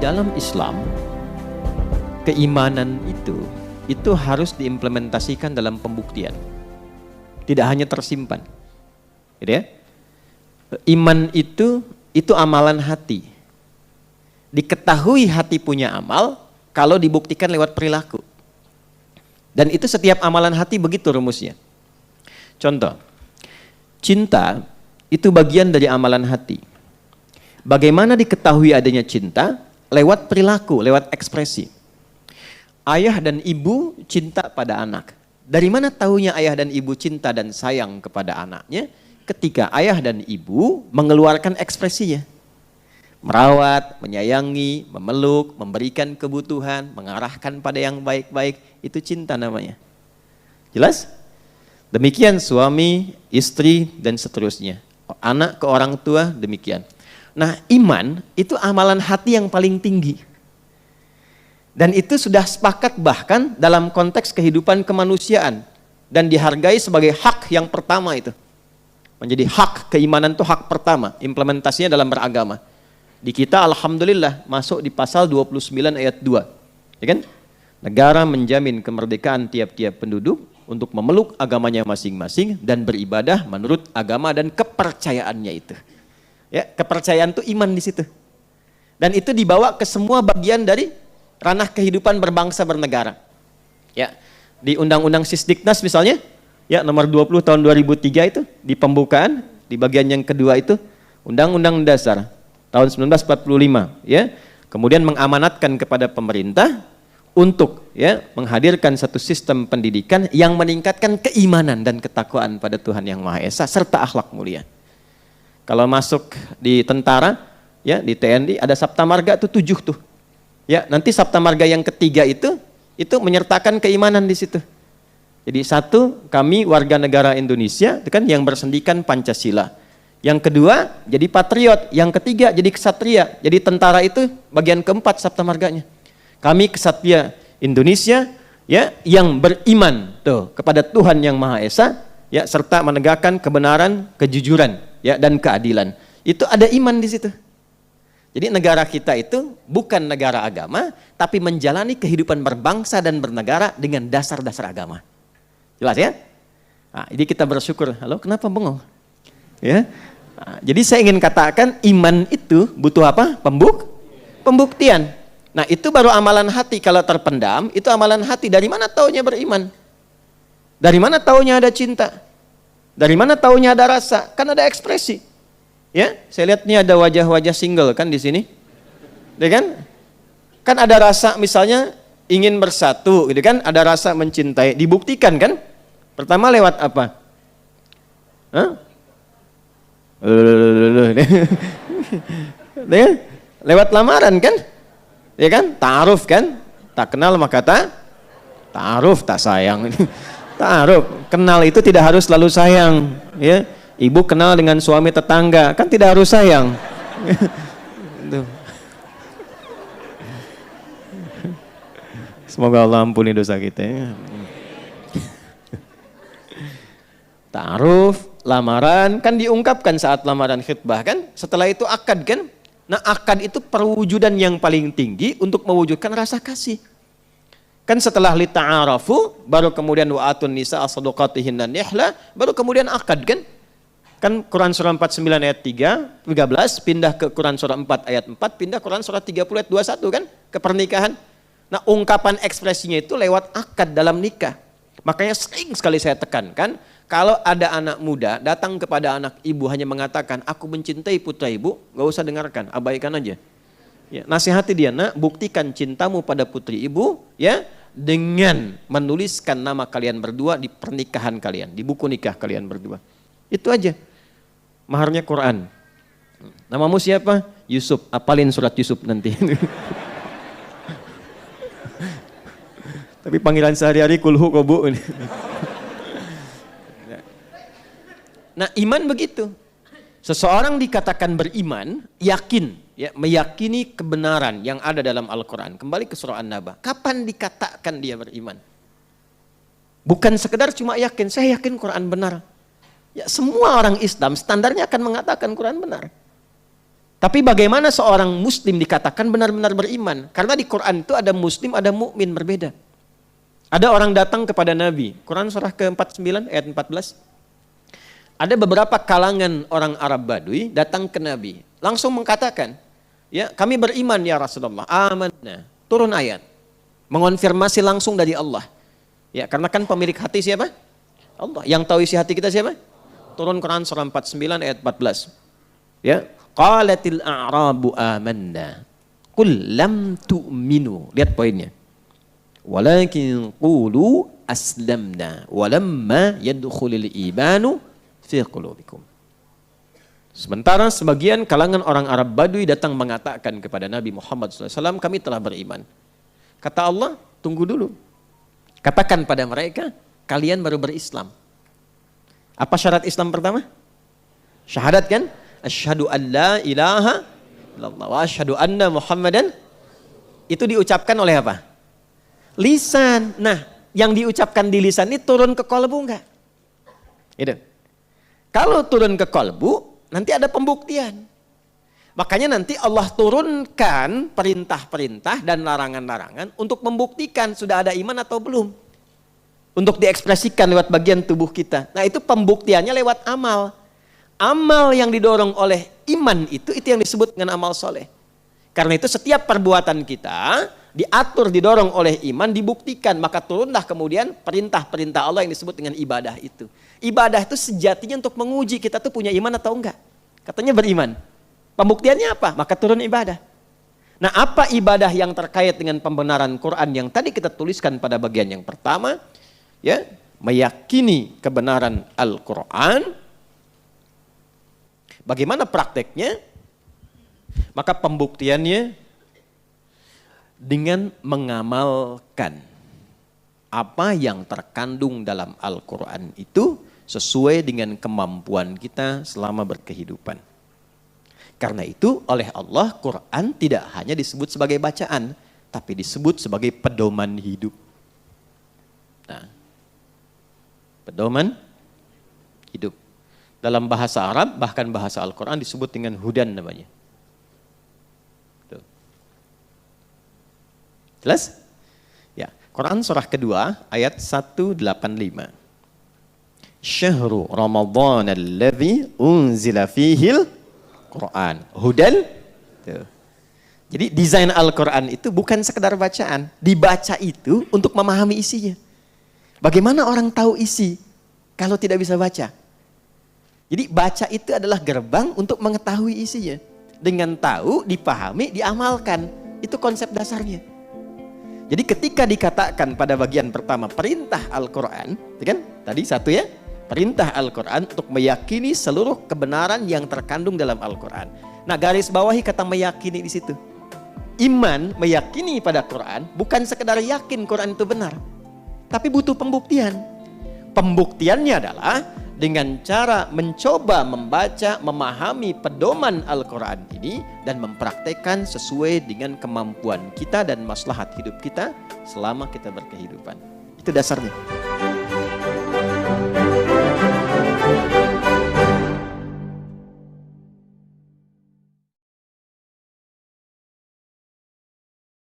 dalam Islam, keimanan itu harus diimplementasikan dalam pembuktian. Tidak hanya tersimpan. Gitu ya. Iman itu amalan hati. Diketahui hati punya amal kalau dibuktikan lewat perilaku. Dan itu setiap amalan hati begitu rumusnya. Contoh, cinta itu bagian dari amalan hati. Bagaimana diketahui adanya cinta? Lewat perilaku, lewat ekspresi. Ayah dan ibu cinta pada anak. Dari mana tahunya ayah dan ibu cinta dan sayang kepada anaknya? Ketika ayah dan ibu mengeluarkan ekspresinya. Merawat, menyayangi, memeluk, memberikan kebutuhan, mengarahkan pada yang baik-baik. Itu cinta namanya. Jelas? Demikian suami, istri, dan seterusnya. Anak ke orang tua, demikian. Nah, iman itu amalan hati yang paling tinggi. Dan itu sudah sepakat bahkan dalam konteks kehidupan kemanusiaan. Dan dihargai sebagai hak yang pertama itu. Menjadi hak, keimanan itu hak pertama. Implementasinya dalam beragama. Di kita alhamdulillah masuk di pasal 29 ayat 2. Ya kan? Negara menjamin kemerdekaan tiap-tiap penduduk untuk memeluk agamanya masing-masing dan beribadah menurut agama dan kepercayaannya itu. Ya, kepercayaan itu iman di situ. Dan itu dibawa ke semua bagian dari ranah kehidupan berbangsa bernegara. Ya, di Undang-Undang Sisdiknas misalnya, ya nomor 20 tahun 2003 itu di pembukaan, di bagian yang kedua itu Undang-Undang Dasar tahun 1945, ya. Kemudian mengamanatkan kepada pemerintah untuk ya menghadirkan satu sistem pendidikan yang meningkatkan keimanan dan ketakwaan pada Tuhan Yang Maha Esa serta akhlak mulia. Kalau masuk di tentara, ya di TNI ada Sabta Marga tuh 7 tuh. Ya, nanti Sabta Marga yang ketiga itu menyertakan keimanan di situ. Jadi satu, kami warga negara Indonesia itu kan yang bersendikan Pancasila. Yang kedua, jadi patriot. Yang ketiga, jadi kesatria. Jadi tentara itu bagian keempat Sabta Marganya. Kami kesatria Indonesia ya yang beriman tuh kepada Tuhan Yang Maha Esa ya serta menegakkan kebenaran, kejujuran ya dan keadilan. Itu ada iman di situ. Jadi negara kita itu bukan negara agama tapi menjalani kehidupan berbangsa dan bernegara dengan dasar-dasar agama. Jelas ya? Nah, jadi kita bersyukur. Halo, kenapa bengong? Ya. Nah, jadi saya ingin katakan iman itu butuh apa? Pembuktian. Nah, itu baru amalan hati. Kalau terpendam, itu amalan hati. Dari mana taunya beriman? Dari mana taunya ada cinta? Dari mana taunya ada rasa? Kan ada ekspresi. Ya, saya lihat nih ada wajah-wajah single kan di sini. Ya kan? Kan ada rasa misalnya ingin bersatu, gitu kan? Ada rasa mencintai, dibuktikan kan? Pertama lewat apa? Hah? Lewat lamaran kan? Ya kan? Ta'aruf kan? Tak kenal maka ta'aruf, tak sayang. Ta'aruf, kenal itu tidak harus selalu sayang, ya. Ibu kenal dengan suami tetangga, kan tidak harus sayang. Semoga Allah ampuni dosa kita ya. Ta'aruf, lamaran kan diungkapkan saat lamaran khitbah kan? Setelah itu akad kan? Nah, akad itu perwujudan yang paling tinggi untuk mewujudkan rasa kasih. Kan setelah lita'arafu, baru kemudian wa'atun nisa as-sadaqatihinna nihla, baru kemudian akad kan? Kan Quran surah 49 ayat 13, pindah ke Quran surah 4 ayat 4, pindah Quran surah 30 ayat 21 kan? Ke pernikahan. Nah, ungkapan ekspresinya itu lewat akad dalam nikah. Makanya sering sekali saya tekankan, kalau ada anak muda datang kepada anak ibu hanya mengatakan, aku mencintai putra ibu, gak usah dengarkan, abaikan aja. Ya, nasihati dia, nak, buktikan cintamu pada putri ibu, ya, dengan menuliskan nama kalian berdua di pernikahan kalian, di buku nikah kalian berdua. Itu aja. Maharnya Quran. Namamu siapa? Yusuf. Apalin surat Yusuf nanti. Tapi panggilan sehari-hari kulhu kobu. Nah, iman begitu. Seseorang dikatakan beriman, yakin, ya, meyakini kebenaran yang ada dalam Al-Quran. Kembali ke surah An-Naba. Kapan dikatakan dia beriman? Bukan sekedar cuma yakin, saya yakin Quran benar. Ya, semua orang Islam standarnya akan mengatakan Quran benar. Tapi bagaimana seorang muslim dikatakan benar-benar beriman? Karena di Quran itu ada muslim, ada mukmin, berbeda. Ada orang datang kepada Nabi. Quran surah ke-49 ayat 14. Ada beberapa kalangan orang Arab Badui datang ke Nabi. Langsung mengatakan, ya, kami beriman ya Rasulullah. Amanna. Turun ayat. Mengonfirmasi langsung dari Allah. Ya, karena kan pemilik hati siapa? Allah. Yang tahu isi hati kita siapa? Turun Quran surah 49 ayat 14. Ya. Qalatil a'rabu amanna. Qul lam tu'minu. Lihat poinnya. Walakin qulu aslamna walamma yadkhulul imanu fi qulubikum. Sementara sebagian kalangan orang Arab Badui datang mengatakan kepada Nabi Muhammad SAW, kami telah beriman. Kata Allah, tunggu dulu. Katakan pada mereka, kalian baru berislam. Apa syarat Islam pertama? Syahadat kan? Asyhadu an la ilaha illallah wa asyhadu anna Muhammadan. Itu diucapkan oleh apa? Lisan. Nah, yang diucapkan di lisan ini turun ke kolbu enggak? Gitu. Kalau turun ke kolbu, nanti ada pembuktian. Makanya nanti Allah turunkan perintah-perintah dan larangan-larangan untuk membuktikan sudah ada iman atau belum. Untuk diekspresikan lewat bagian tubuh kita. Nah, itu pembuktiannya lewat amal. Amal yang didorong oleh iman itu yang disebut dengan amal soleh. Karena itu setiap perbuatan kita diatur, didorong oleh iman, dibuktikan. Maka turunlah kemudian perintah-perintah Allah yang disebut dengan ibadah itu. Ibadah itu sejatinya untuk menguji kita tuh punya iman atau enggak. Katanya beriman. Pembuktiannya apa? Maka turun ibadah. Nah, apa ibadah yang terkait dengan pembenaran Quran yang tadi kita tuliskan pada bagian yang pertama? Ya, meyakini kebenaran Al-Quran. Bagaimana prakteknya? Maka pembuktiannya dengan mengamalkan apa yang terkandung dalam Al-Quran itu sesuai dengan kemampuan kita selama berkehidupan. Karena itu oleh Allah Quran tidak hanya disebut sebagai bacaan, tapi disebut sebagai pedoman hidup. Nah, pedoman hidup. Dalam bahasa Arab, bahkan bahasa Al-Quran disebut dengan hudan namanya. Tuh. Jelas? Ya, Quran surah kedua ayat 185. Syahru Ramadhan alladzi unzila fihil Quran. Hudan. Tuh. Jadi desain Al-Quran itu bukan sekedar bacaan. Dibaca itu untuk memahami isinya. Bagaimana orang tahu isi kalau tidak bisa baca? Jadi baca itu adalah gerbang untuk mengetahui isinya. Dengan tahu, dipahami, diamalkan. Itu konsep dasarnya. Jadi ketika dikatakan pada bagian pertama perintah Al-Quran, kan? Tadi satu ya, perintah Al-Quran untuk meyakini seluruh kebenaran yang terkandung dalam Al-Quran. Nah, garis bawahi kata meyakini di situ. Iman, meyakini pada Quran, bukan sekedar yakin Quran itu benar. Tapi butuh pembuktian. Pembuktiannya adalah dengan cara mencoba membaca, memahami pedoman Al-Quran ini dan mempraktekkan sesuai dengan kemampuan kita dan maslahat hidup kita selama kita berkehidupan. Itu dasarnya.